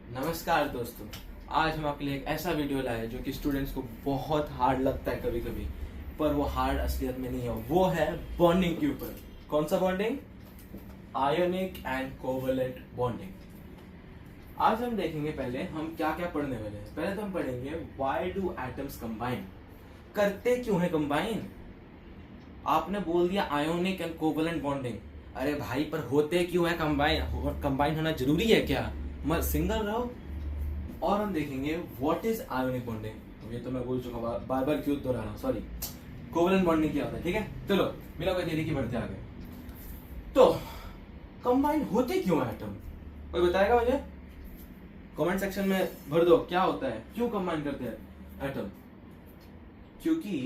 नमस्कार दोस्तों। आज हम आपके लिए एक ऐसा वीडियो लाए जो कि स्टूडेंट्स को बहुत हार्ड लगता है कभी कभी, पर वो हार्ड असलियत में नहीं है। वो है बॉन्डिंग के ऊपर। कौन सा bonding? Ionic and covalent bonding. आज हम देखेंगे पहले हम क्या क्या पढ़ने वाले हैं। पहले तो हम पढ़ेंगे व्हाई डू एटम्स कंबाइन, करते क्यों है कंबाइन। आपने बोल दिया आयोनिक एंड कोवलेंट बॉन्डिंग, अरे भाई पर होते क्यों है कंबाइन? कंबाइन होना जरूरी है क्या? मत सिंगल रहो। और हम देखेंगे व्हाट इज आयोनिक बॉन्डिंग। ये तो मैं बोल चुका, बार बार क्यों दोहरा रहा हूं, सॉरी। कोवलेंट बॉन्डिंग क्या होता है, ठीक है। चलो बिना कोई देरी की बढ़ते आगे। तो कंबाइन होते क्यों है एटम, कोई बताएगा मुझे? कमेंट सेक्शन में भर दो क्या होता है, क्यों कंबाइन करते हैं एटम। क्योंकि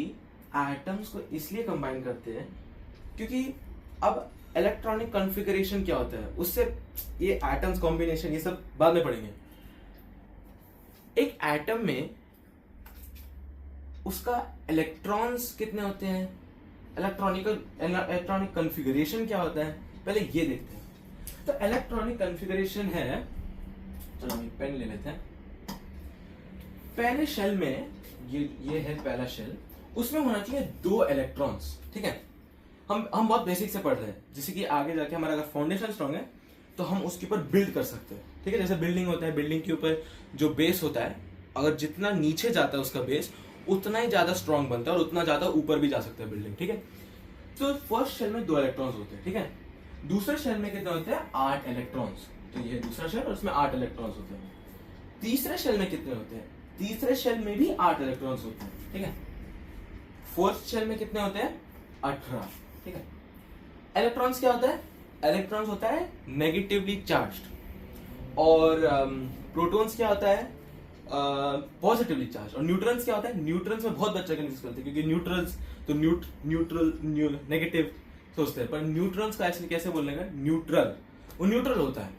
एटम्स को इसलिए कंबाइन करते हैं क्योंकि अब इलेक्ट्रॉनिक कॉन्फ़िगरेशन क्या होता है उससे, ये एटम्स कॉम्बिनेशन ये सब बाद में पढ़ेंगे। एक एटम में उसका इलेक्ट्रॉन्स कितने होते हैं, इलेक्ट्रॉनिक कॉन्फ़िगरेशन क्या होता है, पहले ये देखते हैं। तो इलेक्ट्रॉनिक कॉन्फ़िगरेशन है, चलो हम पेन ले लेते हैं। पहले शेल में ये है पहला शेल, उसमें होना चाहिए 2 इलेक्ट्रॉन्स, ठीक है। हम बहुत बेसिक से पढ़ रहे हैं, जैसे कि आगे जाके हमारा अगर फाउंडेशन स्ट्रांग है तो हम उसके ऊपर बिल्ड कर सकते हैं, ठीक है। जैसे बिल्डिंग होता है, बिल्डिंग के ऊपर जो बेस होता है, अगर जितना नीचे जाता है उसका बेस उतना ही ज्यादा स्ट्रांग बनता है और उतना ज्यादा ऊपर भी जा सकता है बिल्डिंग, ठीक है। तो फर्स्ट शेल में 2 इलेक्ट्रॉन्स होते हैं, ठीक है। दूसरे शेल में कितने होते हैं? 8 इलेक्ट्रॉन्स। तो ये दूसरा शेल और उसमें 8 इलेक्ट्रॉन्स होते हैं। तीसरे शेल में कितने होते हैं? तीसरे शेल में भी 8 इलेक्ट्रॉन्स होते हैं, ठीक है। फोर्थ शेल में कितने होते हैं? 18, ठीक है। इलेक्ट्रॉन्स क्या होता है? इलेक्ट्रॉन्स होता है नेगेटिवली चार्ज्ड, और प्रोटॉन्स क्या होता है? Positively charge. और न्यूट्रॉन्स क्या होता है? न्यूट्रॉन्स में बहुत बच्चे कंफ्यूज करते हैं क्योंकि न्यूट्रल्स तो न्यूट्रल नेगेटिव सोचते हैं, पर न्यूट्रॉन्स का एक्चुअली कैसे बोलने का? न्यूट्रल। वो न्यूट्रल होता है,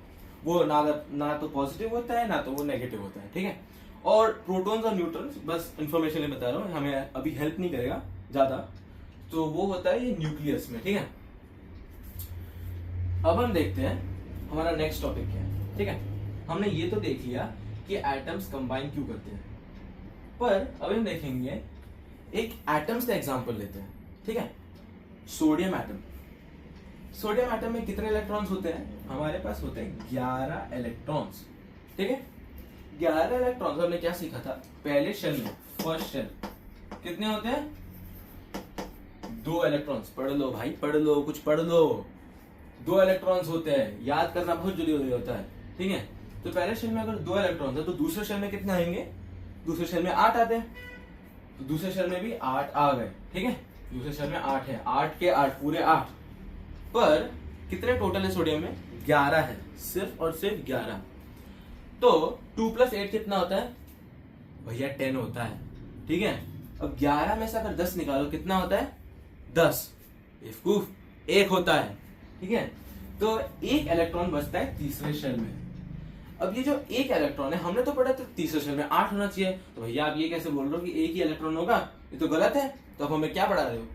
वो ना तो पॉजिटिव होता है ना तो वो नेगेटिव होता है, ठीक है। और प्रोटॉन्स और न्यूट्रॉन्स, बस इंफॉर्मेशन लिए बता रहा हूँ, हमें अभी हेल्प नहीं करेगा ज्यादा। तो वो होता है ये न्यूक्लियस में, ठीक है। अब हम देखते हैं हमारा नेक्स्ट टॉपिक क्या है, ठीक है। हमने ये तो देख लिया कि एटम्स कंबाइन क्यों करते हैं, पर अभी हम देखेंगे एक एटम्स का एग्जांपल लेते हैं, ठीक है। Sodium atom. सोडियम एटम में कितने इलेक्ट्रॉन्स होते हैं? हमारे पास होते हैं 11 इलेक्ट्रॉन्स, ठीक है। 11 इलेक्ट्रॉन्स। हमने क्या सीखा था पहले शेल में? फर्स्ट शेल कितने होते हैं? 2 इलेक्ट्रॉन्स। पढ़ लो भाई, पढ़ लो, कुछ पढ़ लो। 2 इलेक्ट्रॉन्स होते हैं, याद करना बहुत जरूरी होता है, ठीक है। तो पहले शेल में अगर 2 इलेक्ट्रॉन्स है तो दूसरे शेल में कितने आएंगे? दूसरे शेल में 8 आते हैं, तो दूसरे शेल में भी 8 आ गए, ठीक है। दूसरे शेल में 8 है, 8 के 8 पूरे 8। पर कितने टोटल है सोडियम में? 11 है, सिर्फ और सिर्फ 11। तो 2 + 8 कितना होता है भैया? 10 होता है, ठीक है। अब 11 में से अगर 10 निकालो कितना होता है? 10। बेवकूफ, 1 होता है, ठीक है। तो 1 इलेक्ट्रॉन बचता है तीसरे शेल में। अब ये जो 1 इलेक्ट्रॉन है, हमने तो पढ़ा था तीसरे शेल में 8 होना चाहिए, तो भैया आप ये कैसे बोल रहे हो कि 1 ही इलेक्ट्रॉन होगा? ये तो गलत है। तो अब हमें क्या पढ़ा रहे हो?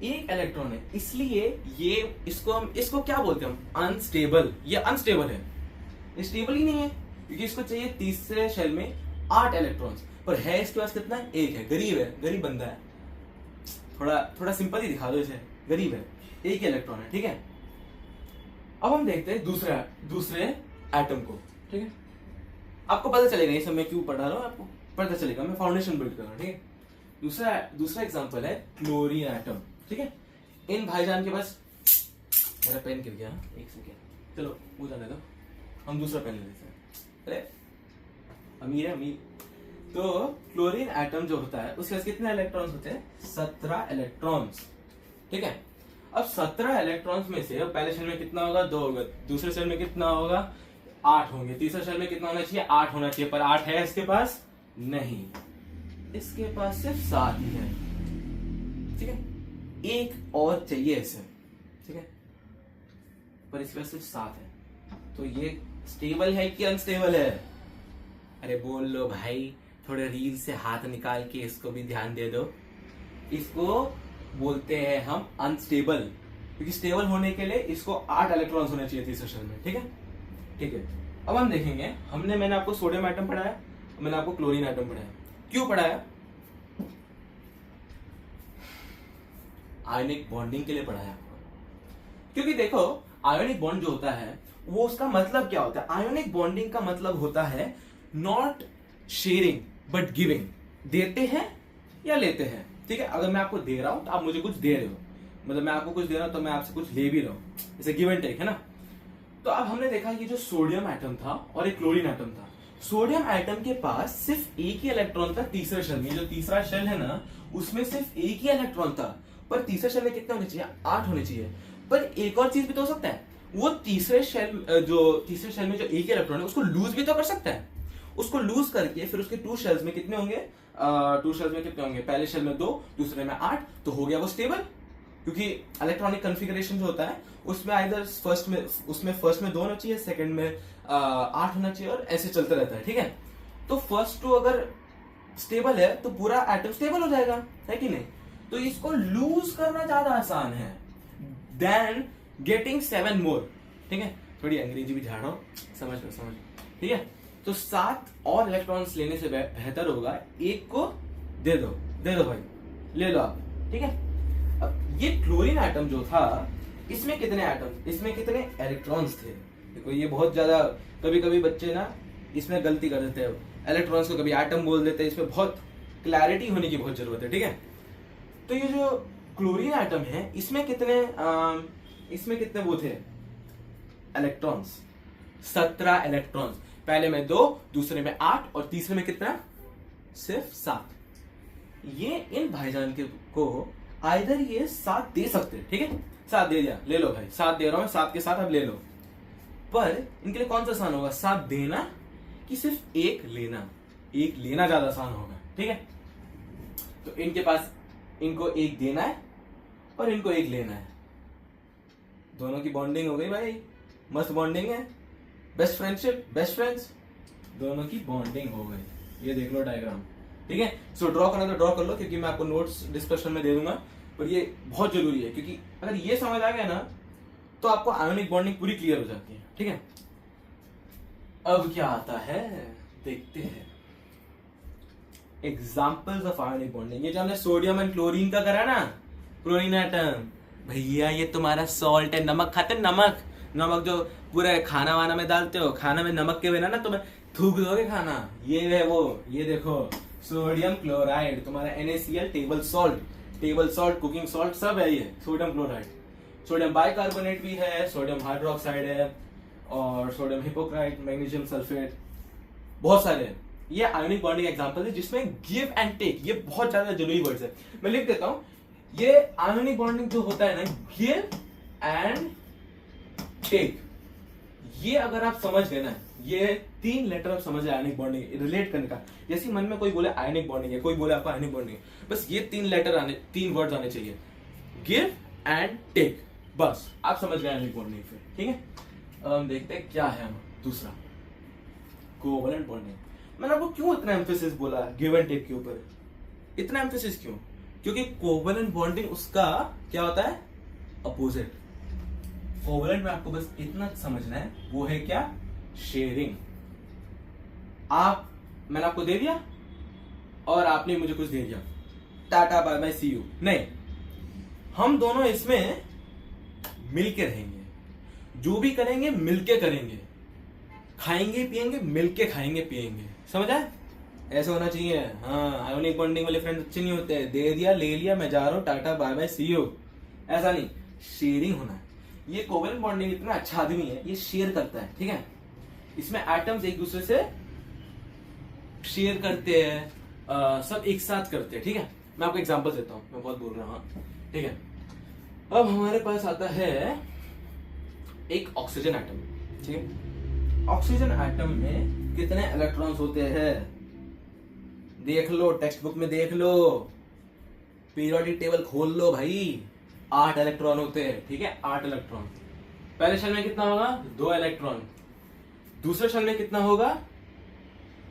1 इलेक्ट्रॉन है, इसलिए ये इसको क्या बोलते हैं हम? अनस्टेबल। ये अनस्टेबल है, ये स्टेबल ही नहीं है, क्योंकि इसको चाहिए तीसरे शेल में 8 इलेक्ट्रॉन्स, पर है इसके पास कितना? 1 है। गरीब है, गरीब बंदा है, थोड़ा सिंपल ही दिखा दो इसे, गरीब है, 1 इलेक्ट्रॉन है, ठीक है। अब हम देखते हैं दूसरे एटम को, ठीक है। आपको पता चलेगा ये सब मैं क्यों पढ़ा रहा हूँ, आपको पता चलेगा, मैं फाउंडेशन बिल्ड कर रहा हूँ, ठीक है। दूसरा एग्जांपल है क्लोरीन एटम, ठीक है। इन भाईजान के पास, मेरा पेन गिर गया, एक सेकेंड, चलो वो जाने दो, हम दूसरा पेन ले लेते हैं। अरे अमीर है, अमीर। तो क्लोरीन एटम जो होता है उसके पास कितने इलेक्ट्रॉन्स होते हैं? 17 इलेक्ट्रॉन्स, ठीक है। अब 17 इलेक्ट्रॉन्स में से पहले शेल में कितना होगा? 2 होगा। दूसरे शेल में कितना होगा? 8 होंगे। तीसरे शेल में कितना होना चाहिए? 8 होना चाहिए, पर 8 है इसके पास? नहीं, इसके पास सिर्फ 7 ही है, ठीक है। एक और चाहिए इसे, ठीक है, पर इसके पास सिर्फ 7 है। तो ये स्टेबल है कि अनस्टेबल है? अरे बोल लो भाई, थोड़े रील से हाथ निकाल के इसको भी ध्यान दे दो। इसको बोलते हैं हम अनस्टेबल, क्योंकि स्टेबल होने के लिए इसको 8 इलेक्ट्रॉन्स होने चाहिए तीसरे शेल में, ठीक है, ठीक है। अब हम देखेंगे, मैंने आपको सोडियम एटम पढ़ाया, मैंने आपको क्लोरीन एटम पढ़ाया। क्यों पढ़ाया? आयोनिक बॉन्डिंग के लिए पढ़ाया आपको। क्योंकि देखो, आयोनिक बॉन्ड जो होता है वो उसका मतलब क्या होता है? आयोनिक बॉन्डिंग का मतलब होता है नॉट शेयरिंग बट गिविंग। देते हैं या लेते हैं, ठीक है। अगर मैं आपको दे रहा हूं तो आप मुझे कुछ दे रहे हो, मतलब मैं आपको कुछ दे रहा हूं तो मैं आपसे कुछ ले भी रहा हूं, जैसे गिव एंड टेक, है ना। तो अब हमने देखा कि जो सोडियम एटम था और एक क्लोरीन एटम था, सोडियम एटम के पास सिर्फ एक ही इलेक्ट्रॉन था तीसरे शेल में। जो तीसरा शेल है ना, उसमें सिर्फ एक ही इलेक्ट्रॉन था, पर तीसरे शेल में कितने होने चाहिए? 8 होने चाहिए। पर एक और चीज भी तो हो सकता है, वो तीसरे शेल में जो एक ही इलेक्ट्रॉन है उसको लूज भी तो कर सकता है। उसको लूज करके फिर उसके 2 शेल्स में कितने होंगे? 2 शेल्स में कितने होंगे? पहले शेल में 2, दूसरे में 8, तो हो गया वो स्टेबल। क्योंकि इलेक्ट्रॉनिक कॉन्फ़िगरेशन जो होता है उसमें आइदर फर्स्ट में 2 होना चाहिए, सेकंड में 8 होना चाहिए, और ऐसे चलता रहता है, ठीक है। तो फर्स्ट 2 अगर स्टेबल है तो पूरा एटम स्टेबल हो जाएगा, है कि नहीं। तो इसको लूज करना ज्यादा आसान है देन गेटिंग 7 मोर, ठीक है। थोड़ी अंग्रेजी भी झाड़ रहा हूं, समझ लो, ठीक है। तो 7 और इलेक्ट्रॉन्स लेने से बेहतर होगा एक को दे दो भाई, ले लो आप, ठीक है। अब ये क्लोरीन एटम जो था, इसमें कितने एटम, इसमें कितने इलेक्ट्रॉन्स थे? देखो ये बहुत ज्यादा, कभी कभी बच्चे ना इसमें गलती कर देते हैं, इलेक्ट्रॉन्स को कभी एटम बोल देते हैं। इसमें बहुत क्लैरिटी होने की बहुत जरूरत है, ठीक है। तो ये जो क्लोरीन एटम है, इसमें कितने वो थे इलेक्ट्रॉन्स? 17 इलेक्ट्रॉन्स। पहले में 2, दूसरे में 8, और तीसरे में कितना? सिर्फ 7। ये इन भाईजान को आइदर ये 7 दे सकते, ठीक है। 7 दे दिया, ले लो भाई, 7 दे रहा हूं, 7 के साथ अब ले लो। पर इनके लिए कौन सा आसान होगा? 7 देना कि सिर्फ 1 लेना? 1 लेना ज्यादा आसान होगा, ठीक है। तो इनके पास, इनको 1 देना है और इनको 1 लेना है। दोनों की बॉन्डिंग हो गई भाई, मस्त बॉन्डिंग है, बेस्ट फ्रेंडशिप, बेस्ट फ्रेंड्स, दोनों की बॉन्डिंग हो गई। ये देख लो डायग्राम, ठीक है। सो ड्रॉ करना तो ड्रॉ कर लो, क्योंकि मैं आपको नोट्स डिस्कशन में दे दूंगा, पर ये बहुत जरूरी है, क्योंकि अगर ये समझ आ गया ना तो आपको आयोनिक बॉन्डिंग पूरी क्लियर हो जाती है, ठीक है। अब क्या आता है देखते हैं, एग्जाम्पल्स ऑफ आयोनिक बॉन्डिंग। ये जो हमने सोडियम एंड क्लोरीन का करा ना, क्लोरीन एटम, भैया ये तुम्हारा सॉल्ट है, नमक खाते, नमक जो पूरे खाना वाना में डालते हो, खाना में नमक के बिना ना तुम्हें थूक दोगे खाना, ये है वो। ये देखो सोडियम क्लोराइड, तुम्हारा NaCl, table salt, cooking salt, सब है ये सोडियम क्लोराइड। सोडियम बाइकार्बोनेट भी है, सोडियम हाइड्रोक्साइड है, और सोडियम हिपोक्राइट, मैग्नीशियम सल्फेट, बहुत सारे हैं। ये आयोनिक बॉन्डिंग एग्जांपल है जिसमें गिव एंड टेक, ये बहुत ज्यादा जरूरी वर्ड्स है। मैं लिख देता हूं, ये आयोनिक बॉन्डिंग जो होता है ना, गिव एंड टेक, ये अगर आप समझ गए ना, ये 3 लेटर आप समझ गए आयनिक बॉन्डिंग रिलेट करने का। जैसे मन में कोई बोले आयनिक बॉन्डिंग है, कोई बोले आपको आयनिक बॉन्डिंग है, बस ये 3 वर्ड्स आने चाहिए, गिव एंड टेक, बस आप समझ गए आयनिक बॉन्डिंग फिर, ठीक है। अब हम देखते हैं क्या है दूसरा, कोवलेंट बॉन्डिंग। मैंने आपको क्यों इतना एम्फेसिस बोला गिव एंड टेक के ऊपर, इतना एम्फेसिस क्यों? क्योंकि कोवलेंट बॉन्डिंग उसका क्या होता है? अपोजिट। कोवलेंट में आपको बस इतना समझना है, वो है क्या? शेयरिंग। मैंने आपको दे दिया और आपने मुझे कुछ दे दिया, tata bye bye see you. नहीं, हम दोनों इसमें मिलके रहेंगे, जो भी करेंगे मिलके करेंगे, खाएंगे पिएंगे मिलके, खाएंगे पिएंगे, समझ आए? ऐसा होना चाहिए। हाँ, आयोनिक बॉन्डिंग वाले फ्रेंड्स अच्छे नहीं होते, दे दिया ले लिया, मैं जा रहा हूं, tata bye bye see you, ऐसा नहीं, शेयरिंग होना है। ये कोवलेंट बॉन्डिंग इतना अच्छा आदमी है, ये शेयर करता है, ठीक है। इसमें एटम्स एक दूसरे से शेयर करते हैं, सब एक साथ करते हैं, ठीक है। मैं आपको एग्जांपल देता हूं, मैं बहुत बोल रहा हूं, ठीक है। अब हमारे पास आता है एक ऑक्सीजन एटम, ठीक है। ऑक्सीजन एटम में कितने इलेक्ट्रॉन्स होते हैं? देख लो, टेक्स्ट बुक में देख लो, पीरियोडिक टेबल खोल लो भाई, 8 इलेक्ट्रॉन होते हैं, ठीक है। 8 इलेक्ट्रॉन। पहले शेल में कितना होगा? 2 इलेक्ट्रॉन। दूसरे शेल में कितना होगा?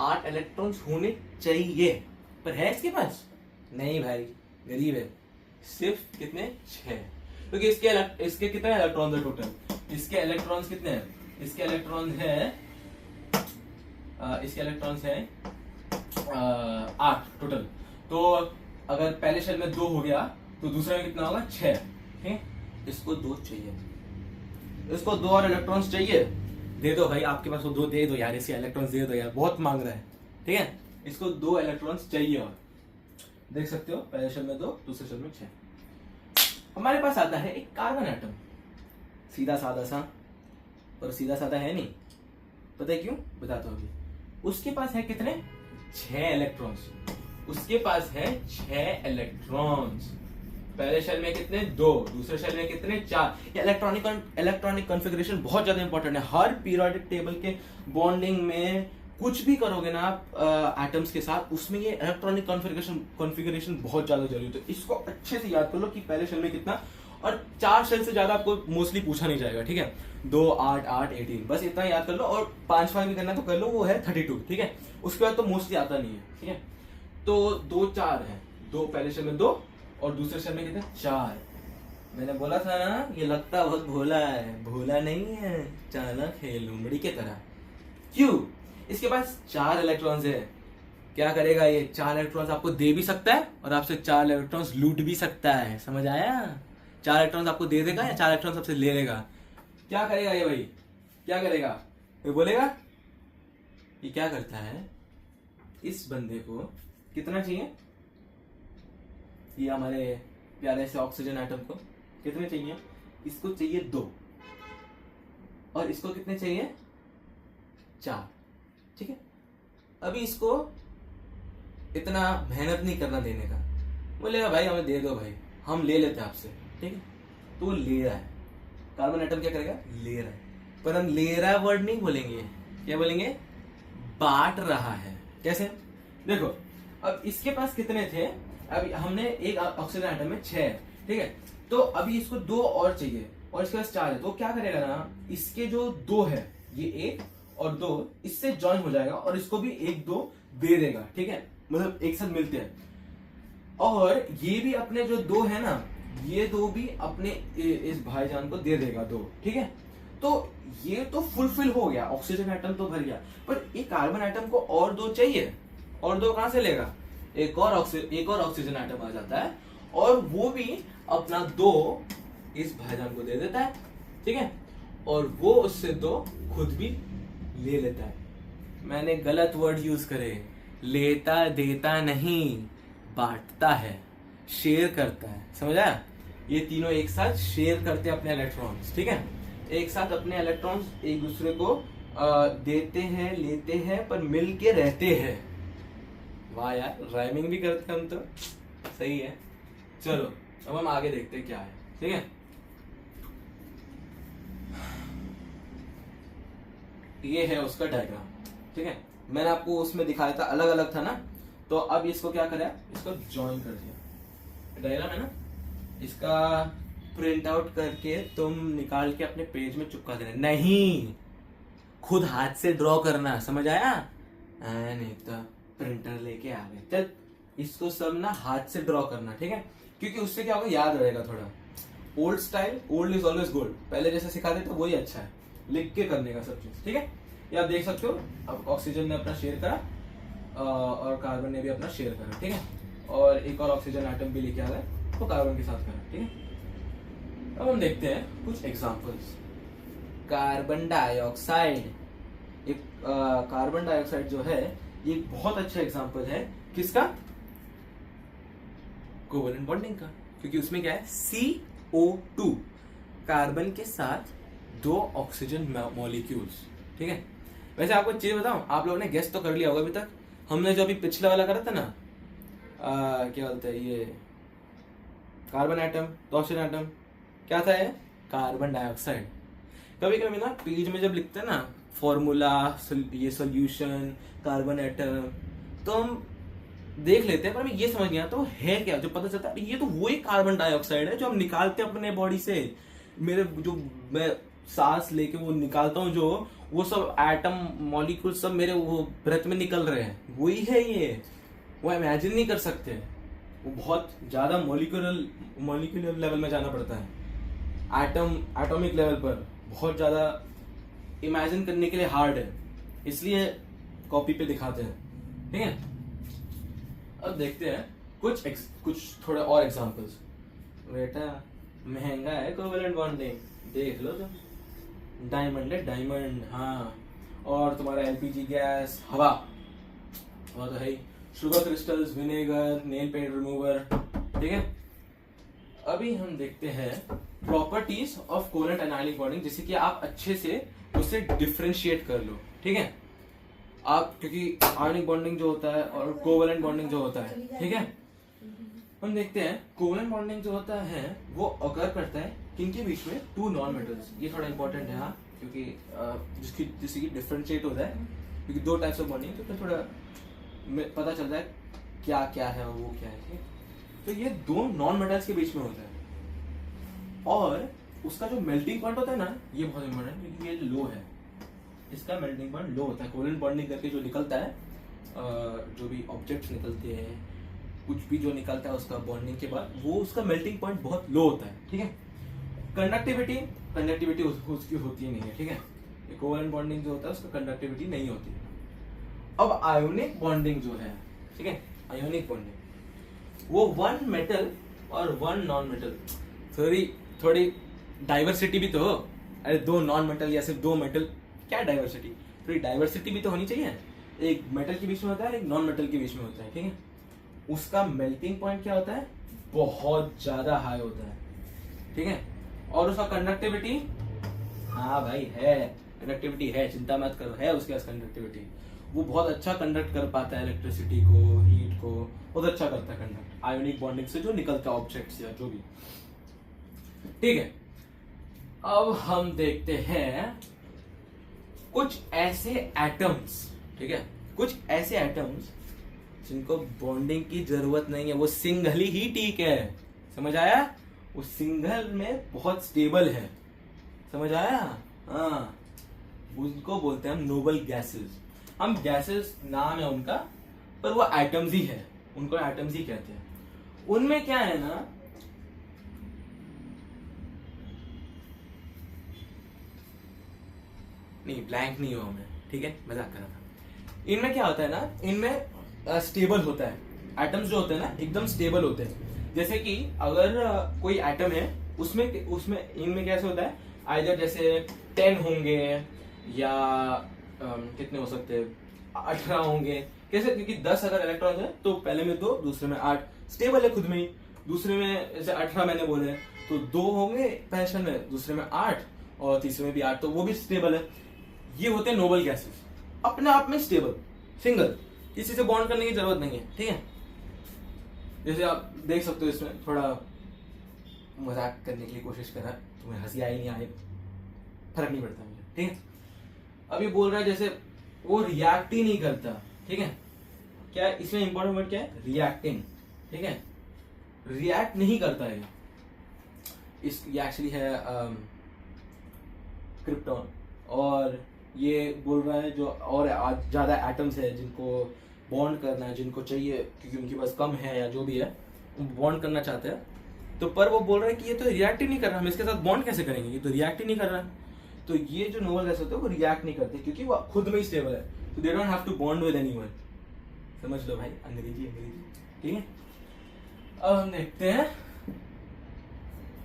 8 इलेक्ट्रॉन्स होने चाहिए, पर है इसके पास? नहीं भाई, गरीब है। सिर्फ कितने? 6। क्योंकि इसके कितने इलेक्ट्रॉन्स है टोटल? इसके इलेक्ट्रॉन्स कितने हैं? इसके इलेक्ट्रॉन्स है इसके इलेक्ट्रॉन्स हैं 8 टोटल। तो अगर पहले शेल में 2 हो गया तो दूसरे में कितना होगा 6। ठीक, इसको 2 चाहिए, इसको 2 और इलेक्ट्रॉन्स चाहिए। दे दो भाई, आपके पास वो 2 दे दो यार, इसके इलेक्ट्रॉन्स दे दो यार, बहुत मांग रहा है। ठीक है, इसको 2 इलेक्ट्रॉन्स चाहिए और देख सकते हो पहले शेल में 2, दूसरे शेल में 6। हमारे पास आता है एक कार्बन एटम, सीधा साधा सा, पर सीधा साधा है नहीं, पता है क्यों, बताता हूँ अभी। उसके पास है कितने, 6 इलेक्ट्रॉन्स। उसके पास है 6 इलेक्ट्रॉन्स। पहले शेल में कितने, 2, दूसरे शेल में कितने, 4। इलेक्ट्रॉनिक कॉन्फ़िगरेशन बहुत ज्यादा इंपॉर्टेंट है। हर पीरियोडिक टेबल के बॉन्डिंग में कुछ भी करोगे ना आप एटम्स के साथ, उसमें ये इलेक्ट्रॉनिक कॉन्फ़िगरेशन बहुत ज्यादा जरूरी है। तो इसको अच्छे से याद कर लो कि पहले शेल में कितना, और 4 शेल से ज्यादा आपको मोस्टली पूछा नहीं जाएगा। ठीक है, 2, 8, 8, 18, बस इतना याद कर लो। और 5 भी करना तो कर लो, वो है 32। ठीक है, उसके बाद तो मोस्टली आता नहीं है। ठीक है, तो 2, 4 है, 2 पहले शेल में 2 और दूसरे शेल में कितने, 4। मैंने बोला था ना ये लगता बहुत भोला है, भोला नहीं है, चालाक है लोमड़ी के तरह। क्यों, इसके पास 4 इलेक्ट्रॉन्स है। क्या करेगा ये, 4 इलेक्ट्रॉन्स आपको दे भी सकता है और आपसे 4 इलेक्ट्रॉन्स लूट भी सकता है। समझ आया, 4 इलेक्ट्रॉन्स आपको दे देगा या 4 इलेक्ट्रॉन्स आपसे ले लेगा। क्या करेगा ये भाई, क्या करेगा, ये बोलेगा ये क्या करता है, इस बंदे को कितना चाहिए, ये हमारे प्यारे से ऑक्सीजन एटम को कितने चाहिए, इसको चाहिए 2 और इसको कितने चाहिए, 4। ठीक है, अभी इसको इतना मेहनत नहीं करना देने का, बोलेगा भाई हमें दे दो भाई, हम ले लेते हैं आपसे। ठीक है, तो ले रहा है, कार्बन एटम क्या करेगा, ले रहा है। पर हम ले रहा वर्ड नहीं बोलेंगे, क्या बोलेंगे, बांट रहा है। कैसे, देखो अब इसके पास कितने थे, अभी हमने एक ऑक्सीजन एटम में 6 है। ठीक है, तो अभी इसको 2 और चाहिए और इसके पास 4 है, तो क्या करेगा ना, इसके जो 2 है, ये 1 और 2 इससे ज्वाइन हो जाएगा और इसको भी 1, 2 दे देगा। ठीक है, मतलब एक साथ मिलते हैं। और ये भी अपने जो 2 है ना, ये 2 भी अपने इस भाईजान को दे देगा 2। ठीक है, तो ये तो फुलफिल हो गया, ऑक्सीजन एटम तो भर गया। पर एक कार्बन एटम को और 2 चाहिए, और 2 कहां से लेगा, एक और ऑक्सीजन एटम आ जाता है और वो भी अपना 2 इस भाईजान को दे देता है। ठीक है, और वो उससे 2 खुद भी ले लेता है। मैंने गलत वर्ड यूज करे, लेता देता नहीं, बांटता है, शेयर करता है। समझ आया, ये तीनों एक साथ शेयर करते हैं अपने इलेक्ट्रॉन्स। ठीक है, एक साथ अपने इलेक्ट्रॉन्स एक दूसरे को देते हैं, लेते हैं, पर मिल के रहते हैं। वाह यार, राइमिंग भी करते हम तो, सही है। चलो अब हम आगे देखते हैं क्या है। ठीक है, ये है उसका डायग्राम। ठीक है, मैंने आपको उसमें दिखाया था, अलग अलग था ना, तो अब इसको क्या करा, इसको ज्वाइन कर दिया। डायग्राम है ना, इसका प्रिंट आउट करके तुम निकाल के अपने पेज में चिपका देना, नहीं खुद हाथ से ड्रॉ करना। समझ आया, नहीं तो प्रिंटर लेके आ गए। चल इसको सब ना हाथ से ड्रॉ करना। ठीक है, क्योंकि उससे क्या होगा, याद रहेगा थोड़ा। Old style, old is always gold, पहले जैसे सिखा देते वही अच्छा है, लिख के करने का सब चीज। ठीक है, ये आप देख सकते हो, अब ऑक्सीजन ने अपना शेयर करा और कार्बन ने भी अपना शेयर करा। ठीक है, और एक और ऑक्सीजन एटम भी लेके आ गए तो कार्बन के साथ करा। ठीक है, अब हम देखते हैं कुछ एग्जांपल्स। कार्बन डाइऑक्साइड, एक कार्बन डाइऑक्साइड जो है ये एक बहुत अच्छा एग्जांपल है, किसका, कोवलेंट बॉन्डिंग का, क्योंकि उसमें क्या है, CO2, कार्बन के साथ 2 ऑक्सीजन मॉलिक्यूल्स। ठीक है, वैसे आपको चीज बताऊं, आप लोगों ने गेस तो कर लिया होगा अभी तक। हमने जो अभी पिछला वाला करा था ना, क्या बोलते हैं, ये कार्बन एटम तो ऑक्सीजन एटम, क्या था ये, कार्बन डाइऑक्साइड। कभी कभी ना पेज में जब लिखते हैं ना फॉर्मूला, ये सोल्यूशन, कार्बन एटम, तो हम देख लेते हैं, पर हमें ये समझ नहीं आता तो है क्या, जो पता चलता है ये तो वही कार्बन डाइऑक्साइड है जो हम निकालते हैं अपने बॉडी से। मेरे जो मैं सांस लेके वो निकालता हूँ, जो वो सब एटम मॉलिक्यूल सब मेरे वो ब्रेथ में निकल रहे हैं, वही है ये। वो इमेजिन नहीं कर सकते, वो बहुत ज्यादा मॉलिक्यूलर लेवल में जाना पड़ता है। एटॉमिक लेवल पर बहुत ज्यादा इमेजिन करने के लिए हार्ड है, इसलिए कॉपी पे दिखाते हैं, ठीक है। अब देखते हैं कुछ थोड़े और एग्जांपल्स। बेटा महंगा है कोवेलेंट बॉन्डिंग, देख लो तुम। डायमंड है डायमंड, हाँ। और तुम्हारा एलपीजी गैस, हवा तो है ही। Sugar crystals, vinegar, nail paint remover, ठीक है। अभी हम देखते हैं properties of covalent and ionic bonding, जिससे कि आप अच्छे से उसे डिफरेंशिएट कर लो, ठीक है। आप क्योंकि आयनिक बॉन्डिंग जो होता है और कोवेलेंट बॉन्डिंग जो होता है, ठीक है। हम देखते हैं कोवेलेंट बॉन्डिंग जो होता है वो अकर करता है किनके बीच में, टू नॉन मेटल्स। ये थोड़ा इंपॉर्टेंट है, हाँ, क्योंकि जिससे कि डिफरेंशिएट होता है, क्योंकि दो टाइप्स ऑफ बॉन्डिंग, तो फिर थोड़ा पता चलता है क्या क्या है और वो क्या है, ठीक है। तो ये दो नॉन मेटल्स के बीच में होता है, और उसका जो मेल्टिंग पॉइंट होता है ना, ये बहुत इंपॉर्टेंट है क्योंकि ये लो है। इसका मेल्टिंग पॉइंट लो होता है। कोवेलेंट बॉन्डिंग करके जो निकलता है, जो भी ऑब्जेक्ट्स निकलते हैं, कुछ भी जो निकलता है उसका बॉन्डिंग के बाद, वो उसका मेल्टिंग पॉइंट बहुत लो होता है, ठीक है। कंडक्टिविटी उसकी होती नहीं है, ठीक है। कोवेलेंट बॉन्डिंग जो होता है उसका कंडक्टिविटी नहीं होती है। अब आयोनिक बॉन्डिंग जो है, ठीक है, आयोनिक बॉन्डिंग वो वन मेटल और वन नॉन मेटल, थोड़ी डाइवर्सिटी भी तो हो। अरे दो नॉन मेटल या सिर्फ दो मेटल, क्या डाइवर्सिटी, थोड़ी डाइवर्सिटी भी तो होनी चाहिए। एक मेटल के बीच में होता है, एक नॉन मेटल के बीच में होता है, ठीक है। उसका मेल्टिंग पॉइंट क्या होता है, बहुत ज्यादा हाई होता है, ठीक है। और उसका कंडक्टिविटी, हाँ भाई है, कंडक्टिविटी है, चिंता मत करो, है उसके पास कंडक्टिविटी। वो बहुत अच्छा कंडक्ट कर पाता है इलेक्ट्रिसिटी को, हीट को, बहुत अच्छा करता है कंडक्ट आयोनिक बॉन्डिंग से जो निकलता है ऑब्जेक्ट्स या जो भी, ठीक है। अब हम देखते हैं कुछ ऐसे एटम्स, ठीक है, कुछ ऐसे एटम्स जिनको बॉन्डिंग की जरूरत नहीं है, वो सिंगल ही ठीक है, समझ आया। वो सिंगल में बहुत स्टेबल है, समझ आया, हाँ। उनको बोलते हैं हम नोबल गैसेस। हम गैसेस नाम है उनका, पर वो एटम्स ही है, उनको एटम्स ही कहते हैं। उनमें क्या है ना, नहीं ब्लैंक नहीं हुआ मैं, ठीक है, मजाक कर रहा था। इनमें क्या होता है ना, इनमें स्टेबल होता है, एटम्स जो होते हैं ना एकदम स्टेबल होते हैं। जैसे कि अगर कोई एटम है, उसमें इनमें कैसे होता है, आइदर जैसे 10 होंगे या कितने हो सकते हैं, 18 होंगे, कैसे, क्योंकि 10 अगर इलेक्ट्रॉन है तो पहले में 2, दूसरे में 8, स्टेबल है खुद में ही। दूसरे में जैसे 18 मैंने बोले तो 2 होंगे पहले क्षण में, दूसरे में 8 और तीसरे में भी 8, तो वो भी स्टेबल है। ये होते हैं नोबल गैसेस, अपने आप में स्टेबल, सिंगल, किसी से बॉन्ड करने की जरूरत नहीं है, ठीक है। जैसे आप देख सकते हो, इसमें थोड़ा मजाक करने की कोशिश करा, तुम्हें हंसी आई नहीं आई फर्क नहीं पड़ता मुझे, ठीक है। अब ये बोल रहा है जैसे वो रिएक्ट ही नहीं करता, ठीक है। क्या इसमें इंपॉर्टेंट वर्ड क्या है, रिएक्टिंग, ठीक है, रिएक्ट नहीं करता है। ये एक्चुअली है क्रिप्टॉन, और ये बोल रहा है जो और ज्यादा एटम्स है जिनको बॉन्ड करना है, जिनको चाहिए क्योंकि उनके पास कम है या जो भी है, बॉन्ड करना चाहते हैं, तो पर वो बोल रहा है कि ये तो रिएक्ट ही नहीं कर रहा, हम इसके साथ बॉन्ड कैसे करेंगे, ये तो रिएक्ट ही नहीं कर रहा। तो ये जो नोबल गैस होते हैं वो रिएक्ट नहीं करते क्योंकि वो खुद में ही स्टेबल है, तो they don't have to bond with anyone. समझ लो भाई, अंग्रेजी, ठीक है। अब हम देखते हैं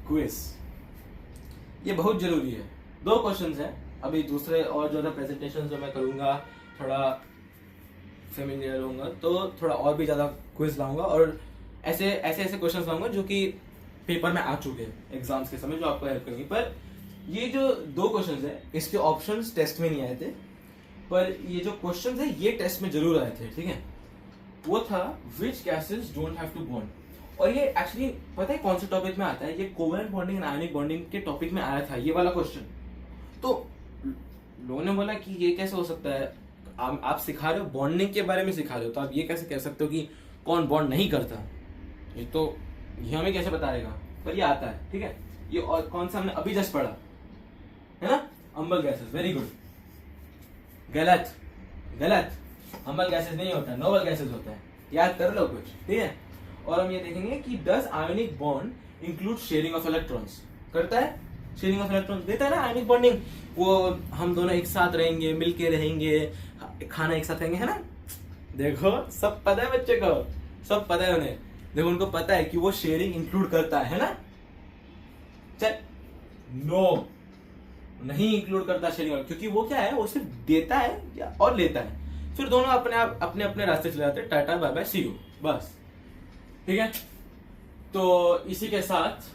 क्विज, ये बहुत जरूरी है। 2 क्वेश्चंस हैं, अभी दूसरे और ज्यादा प्रेजेंटेशन जो मैं करूंगा, थोड़ा फेमिलियर होऊंगा तो थोड़ा और भी ज्यादा क्विज लाऊंगा, और ऐसे क्वेश्चंस लाऊंगा जो कि पेपर में आ चुके हैं एग्जाम्स के समय, जो आपको हेल्प करेंगे। पर ये जो 2 क्वेश्चंस है, इसके ऑप्शंस टेस्ट में नहीं आए थे, पर ये जो क्वेश्चंस है ये टेस्ट में जरूर आए थे, ठीक है। वो था which gases don't have to bond, और ये एक्चुअली पता है कौन से टॉपिक में आता है, ये covalent bonding and ionic bonding के टॉपिक में आया था ये वाला क्वेश्चन। तो लोगों ने बोला कि ये कैसे हो सकता है, आप सिखा रहे हो बॉन्डिंग के बारे में सिखा रहे हो, तो आप ये कैसे कह सकते हो कि कौन बॉन्ड नहीं करता, ये तो ये हमें कैसे बताएगा, पर ये आता है, ठीक है। ये और कौन सा हमने अभी जस्ट पढ़ा है ना, अम्बल गैसेस, वेरी गुड, गलत, अम्बल गैसेस नहीं होता, नोबल गैसेस होता है, याद कर लो कुछ, ठीक है। और हम ये देखेंगे कि does ionic bond include sharing of electrons, करता है, शेयरिंग ऑफ इलेक्ट्रॉन्स देता है ना, आयनिक बॉन्डिंग। वो हम दोनों एक साथ रहेंगे, मिलके रहेंगे, खाना एक साथ खाएंगे, है ना। देखो सब पता है बच्चे को, सब पता है उन्हें। देखो उनको पता है कि वो शेयरिंग इंक्लूड करता है ना। चल नो, नहीं इंक्लूड करता शेयरिंग, क्योंकि वो क्या है, वो सिर्फ देता है और लेता है, फिर दोनों अपने अपने रास्ते चले जाते हैं। Tata bye bye see you, बस। ठीक है, तो इसी के साथ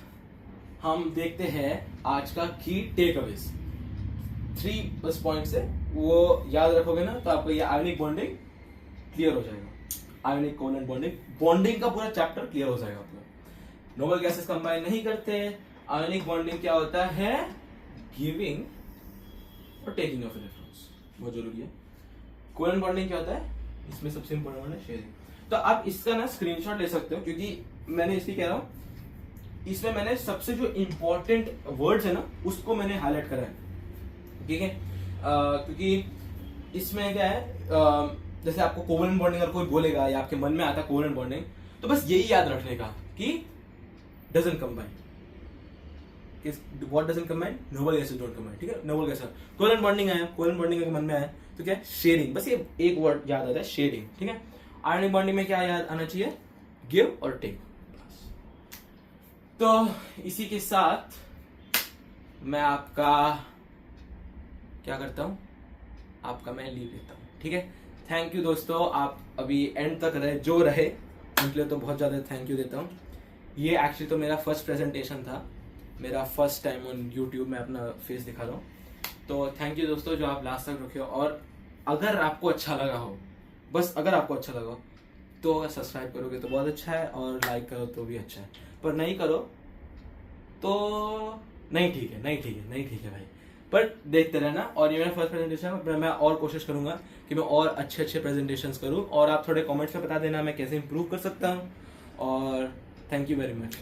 हम देखते हैं आज का की टेक अवेज। 3 बस पॉइंट्स है, वो याद रखोगे ना तो आपको ये आयनिक बॉन्डिंग क्लियर हो जाएगा। आयनिक कोवलेंट बॉन्डिंग का पूरा चैप्टर क्लियर हो जाएगा आपका। नोबल गैसेस कंबाइन नहीं करते। आयनिक बॉन्डिंग क्या होता है, गिविंग और टेकिंग ऑफ इलेक्ट्रॉन्स, बहुत जरूरी है। कोवलेंट बॉन्डिंग क्या होता है, इसमें सबसे इंपॉर्टेंट है शेयरिंग। तो आप इसका ना स्क्रीनशॉट ले सकते हो, क्योंकि मैंने इसलिए कह रहा हूं, इसमें मैंने सबसे जो इंपॉर्टेंट वर्ड्स है ना उसको मैंने हाईलाइट करा है, ठीक है। क्योंकि इसमें क्या है, जैसे आपको कोवलेंट बॉन्डिंग अगर कोई बोलेगा या आपके मन में आता है कोवलेंट बॉन्डिंग, तो बस यही याद रखने का कि doesn't combine. What doesn't combine, noble gases don't combine, ठीक है। नोबल गैसेस, कोवलेंट बॉन्डिंग आया, कोवलेंट बॉन्डिंग अगर मन में आया तो क्या है, शेयरिंग, बस ये एक वर्ड याद आता है, शेयरिंग, ठीक है। आयनिक बॉन्डिंग में क्या याद आना चाहिए, गिव और टेक। तो इसी के साथ मैं आपका क्या करता हूं, आपका मैं लीव लेता हूं, ठीक है। थैंक यू दोस्तों, आप अभी एंड तक रहे, जो रहे उनके लिए तो बहुत ज्यादा थैंक यू देता हूं। ये एक्चुअली तो मेरा फर्स्ट प्रेजेंटेशन था, मेरा फर्स्ट टाइम ऑन यूट्यूब में अपना फेस दिखा रहा हूँ। तो थैंक यू दोस्तों जो आप लास्ट तक रखे हो, और अगर आपको अच्छा लगा हो, बस अगर आपको अच्छा लगा हो तो अगर सब्सक्राइब करोगे तो बहुत अच्छा है, और लाइक करो तो भी अच्छा है, पर नहीं करो तो नहीं ठीक है, नहीं ठीक है, नहीं ठीक है भाई, पर देखते रहना। और ये मेरा फर्स्ट प्रेजेंटेशन है, मैं और कोशिश करूंगा कि मैं और अच्छे अच्छे प्रेजेंटेशंस करूं, और आप थोड़े कमेंट्स में बता देना मैं कैसे इंप्रूव कर सकता हूं। और थैंक यू वेरी मच।